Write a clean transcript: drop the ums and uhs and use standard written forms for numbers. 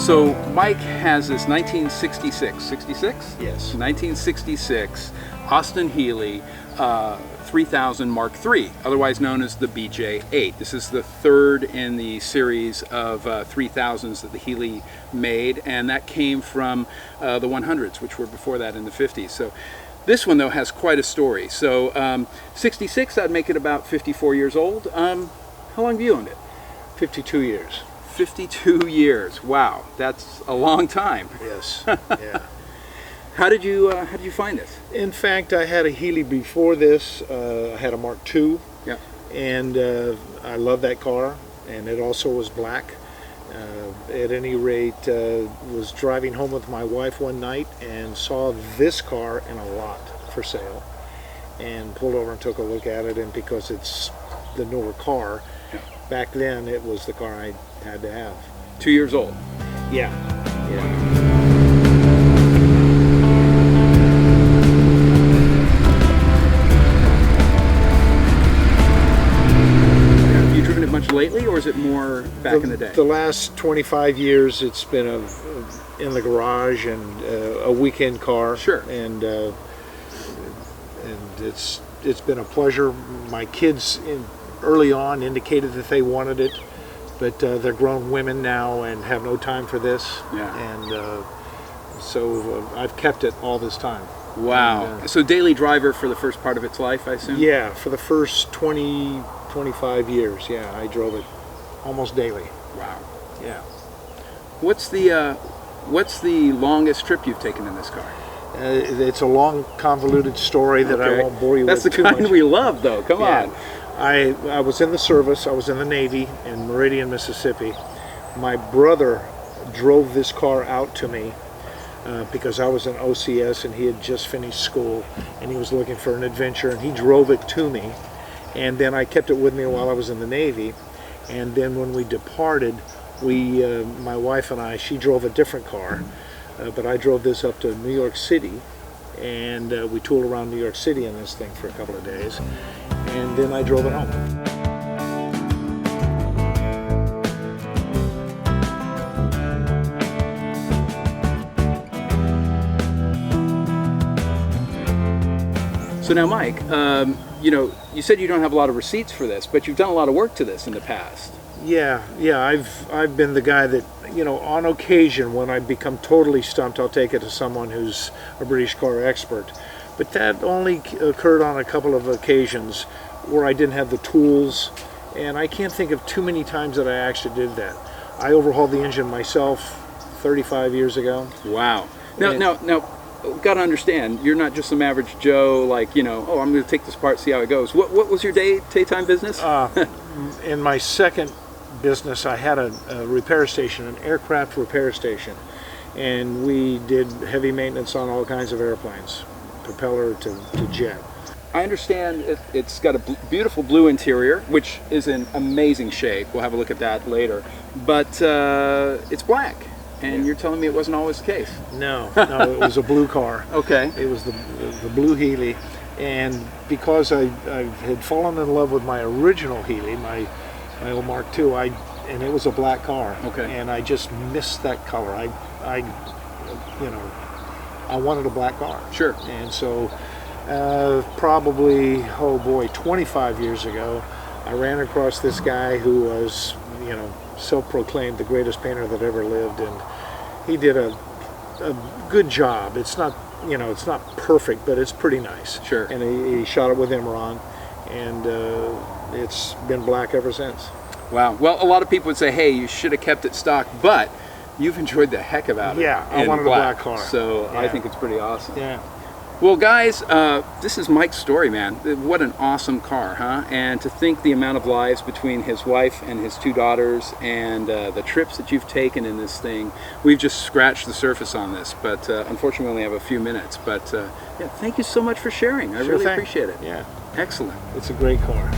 So Mike has this 1966, 66? Yes. 1966 Austin Healey 3000 Mark III, otherwise known as the BJ8. This is the third in the series of 3000s that the Healey made, and that came from the 100s, which were before that in the 50s. So this one, though, has quite a story. So 66, I'd make it about 54 years old. How long have you owned it? 52 years. 52 years. Wow, that's a long time. Yes. Yeah. How did you find this? In fact, I had a Healey before this. I had a Mark II. Yeah. And I love that car, and it also was black. At any rate, was driving home with my wife one night and saw this car in a lot for sale, and pulled over and took a look at it. And because it's the newer car, yeah, back then it was the car I had to have. 2 years old. Yeah. Yeah. Much lately, or is it more back in the day? The last 25 years, it's been in the garage and a weekend car. Sure. And it's been a pleasure. My kids early on indicated that they wanted it, but they're grown women now and have no time for this. Yeah. And so I've kept it all this time. Wow. And, so daily driver for the first part of its life, I assume? Yeah, for the first 25 years, yeah, I drove it almost daily. Wow. Yeah. What's the longest trip you've taken in this car? It's a long, convoluted story that I won't bore you with too much. That's the kind we love, though. Come on. I was in the service. I was in the Navy in Meridian, Mississippi. My brother drove this car out to me because I was in OCS and he had just finished school and he was looking for an adventure, and he drove it to me. And then I kept it with me while I was in the Navy. And then when we departed, my wife and I, she drove a different car, but I drove this up to New York City, and we tooled around New York City in this thing for a couple of days, and then I drove it home. So now, Mike, you know, you said you don't have a lot of receipts for this, but you've done a lot of work to this in the past. Yeah, I've been the guy that, you know, on occasion when I become totally stumped, I'll take it to someone who's a British car expert. But that only occurred on a couple of occasions where I didn't have the tools, and I can't think of too many times that I actually did that. I overhauled the engine myself 35 years ago. Wow. Now, got to understand, you're not just some average Joe, like, you know, oh, I'm going to take this apart, see how it goes. What was your daytime business? In my second business, I had a repair station, an aircraft repair station, and we did heavy maintenance on all kinds of airplanes, propeller to jet. I understand it's got a beautiful blue interior, which is in amazing shape. We'll have a look at that later. But it's black. And you're telling me it wasn't always the case? No, it was a blue car. Okay. It was the blue Healey, and because I had fallen in love with my original Healey, my old Mark II, and it was a black car. Okay. And I just missed that color. I wanted a black car. Sure. And so probably 25 years ago, I ran across this guy who was, you know, self-proclaimed the greatest painter that ever lived, and he did a good job. It's not, you know, it's not perfect, but it's pretty nice. Sure. And he shot it with Imran, and it's been black ever since. Wow. Well, a lot of people would say, hey, you should have kept it stock, but you've enjoyed the heck about it. Yeah, I wanted a black car. So yeah. I think it's pretty awesome. Yeah. Well, guys, this is Mike's story, man. What an awesome car, huh? And to think the amount of lives between his wife and his two daughters, and the trips that you've taken in this thing. We've just scratched the surface on this, but unfortunately we only have a few minutes. But yeah, thank you so much for sharing. I really appreciate it. Yeah. Excellent. It's a great car.